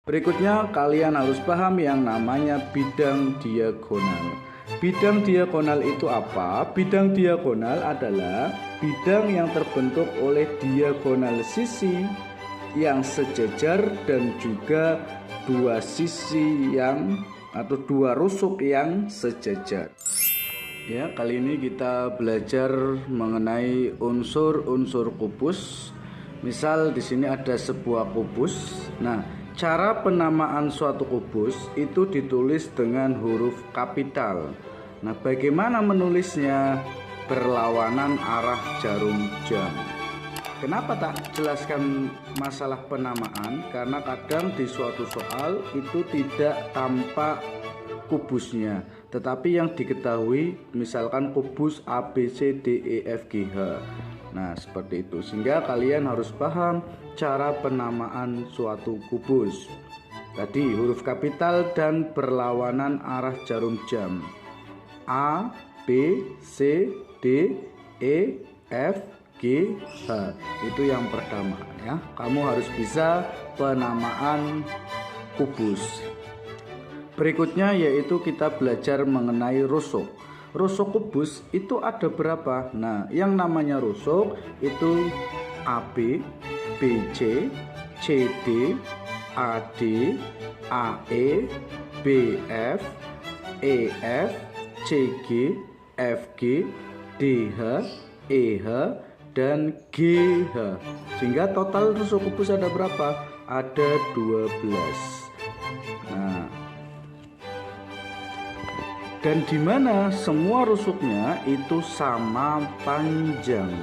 Berikutnya kalian harus paham yang namanya bidang diagonal. Bidang diagonal itu apa? Bidang diagonal adalah bidang yang terbentuk oleh diagonal sisi yang sejajar dan juga dua sisi atau dua rusuk yang sejajar. Ya, kali ini kita belajar mengenai unsur-unsur kubus. Misal di sini ada sebuah kubus. Nah, cara penamaan suatu kubus itu ditulis dengan huruf kapital. Nah, bagaimana menulisnya? Berlawanan arah jarum jam. Kenapa tak jelaskan masalah penamaan? Karena kadang di suatu soal itu tidak tampak kubusnya, tetapi yang diketahui misalkan kubus A, B, C, D, E, F, G, H. Nah, seperti itu. Sehingga kalian harus paham cara penamaan suatu kubus. Tadi huruf kapital dan berlawanan arah jarum jam. A, B, C, D, E, F, G, H. Itu yang pertama ya. Kamu harus bisa penamaan kubus. Berikutnya yaitu kita belajar mengenai rusuk. Rusuk kubus itu ada berapa? Nah, yang namanya rusuk itu AB, BC, CD, AD, AE, BF, EF, CG, FG, DH, EH, dan GH. Sehingga total rusuk kubus ada berapa? Ada 12. Nah, dan di mana semua rusuknya itu sama panjang.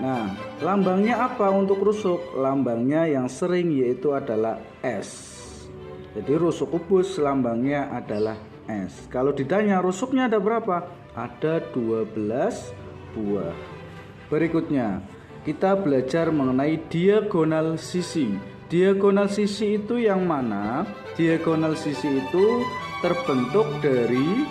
Nah, lambangnya apa untuk rusuk? Lambangnya yang sering yaitu adalah S. Jadi rusuk kubus lambangnya adalah S. Kalau ditanya rusuknya ada berapa? Ada 12 buah. Berikutnya, kita belajar mengenai diagonal sisi. Diagonal sisi itu yang mana? Diagonal sisi itu terbentuk dari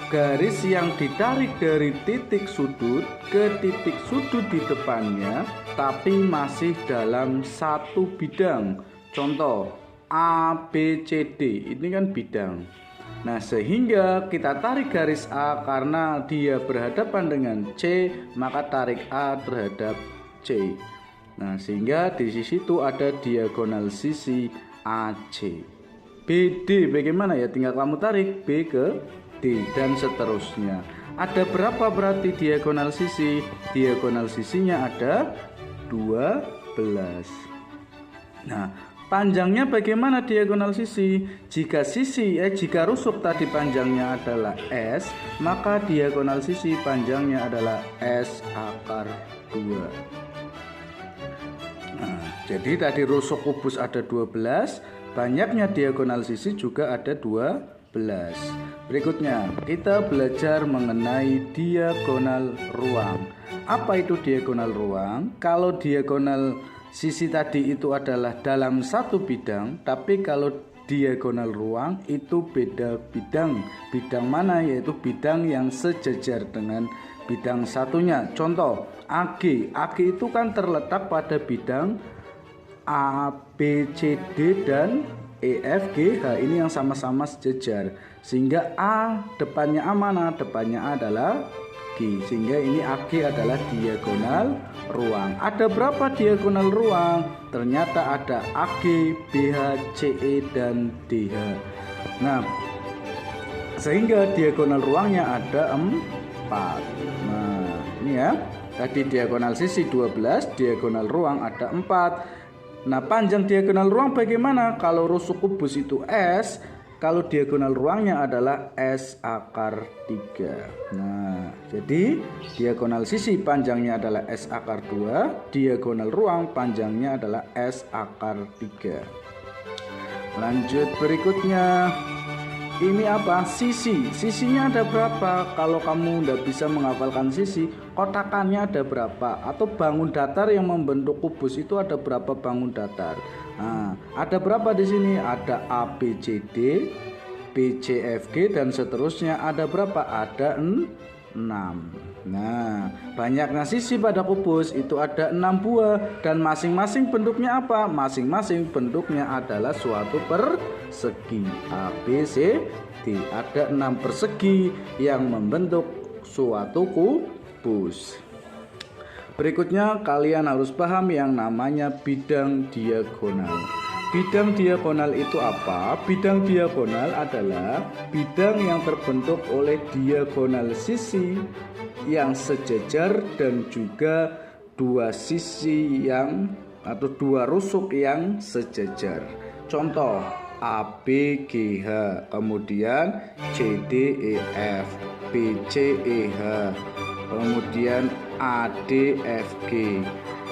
garis yang ditarik dari titik sudut ke titik sudut di depannya, tapi masih dalam satu bidang. Contoh A, B, C, D, ini kan bidang. Nah, sehingga kita tarik garis A karena dia berhadapan dengan C, maka tarik A terhadap C. Nah, sehingga di sisi itu ada diagonal sisi AC. BD bagaimana ya? Tinggal kamu tarik B ke D dan seterusnya. Ada berapa berarti diagonal sisi? Diagonal sisinya ada 12. Nah, panjangnya bagaimana diagonal sisi? Jika rusuk tadi panjangnya adalah S, maka diagonal sisi panjangnya adalah S akar 2. Nah, jadi tadi rusuk kubus ada 12, banyaknya diagonal sisi juga ada 12. Berikutnya, kita belajar mengenai diagonal ruang. Apa itu diagonal ruang? Kalau diagonal sisi tadi itu adalah dalam satu bidang, tapi kalau diagonal ruang itu beda bidang. Bidang mana? Yaitu bidang yang sejajar dengan bidang satunya. Contoh, AG. AG itu kan terletak pada bidang A, B, C, D, dan E, F, G, H. Ini yang sama-sama sejajar. Sehingga A depannya A mana? Depannya A adalah G. Sehingga ini AG adalah diagonal ruang. Ada berapa diagonal ruang? Ternyata ada AG, BH, CE, dan DH. Nah, sehingga diagonal ruangnya ada 4. Nah, ini ya. Tadi diagonal sisi 12, diagonal ruang ada 4. Nah, panjang diagonal ruang bagaimana? Kalau rusuk kubus itu S, kalau diagonal ruangnya adalah S akar 3. Nah, jadi diagonal sisi panjangnya adalah S akar 2, diagonal ruang panjangnya adalah S akar 3. Lanjut berikutnya. Ini apa? Sisi. Sisinya ada berapa? Kalau kamu tidak bisa menghafalkan sisi, kotakannya ada berapa? Atau bangun datar yang membentuk kubus itu ada berapa bangun datar? Nah, ada berapa di sini? Ada A, B, C, D, B, C, F, G, dan seterusnya. Ada berapa? Ada 6. Nah, banyaknya sisi pada kubus itu ada 6 buah dan masing-masing bentuknya apa? Masing-masing bentuknya adalah suatu persegi. A, B, C, D. Ada 6 persegi yang membentuk suatu kubus. Berikutnya kalian harus paham yang namanya bidang diagonal. Bidang diagonal itu apa? Bidang diagonal adalah bidang yang terbentuk oleh diagonal sisi yang sejajar dan juga dua sisi yang atau dua rusuk yang sejajar. Contoh A, B, G, H, kemudian C, D, E, F, B, C, E, H, kemudian A, D, F, G,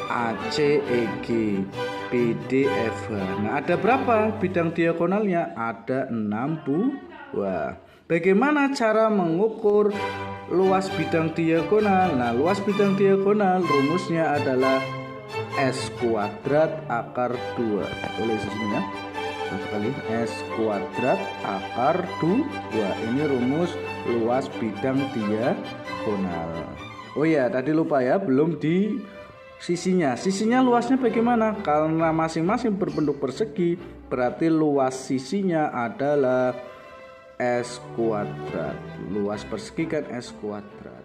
A, C, E, G, B, D, F, H. Nah, ada berapa bidang diagonalnya? Ada 6 buah. Bagaimana cara mengukur luas bidang diagonal? Nah, luas bidang diagonal rumusnya adalah S kuadrat akar 2. Tulis di sini ya. Sekali S kuadrat akar 2. Ini rumus luas bidang diagonal. Oh ya, tadi lupa ya, belum di sisinya. Sisinya luasnya bagaimana? Karena masing-masing berbentuk persegi, berarti luas sisinya adalah S kuadrat. Luas persegi kan S kuadrat.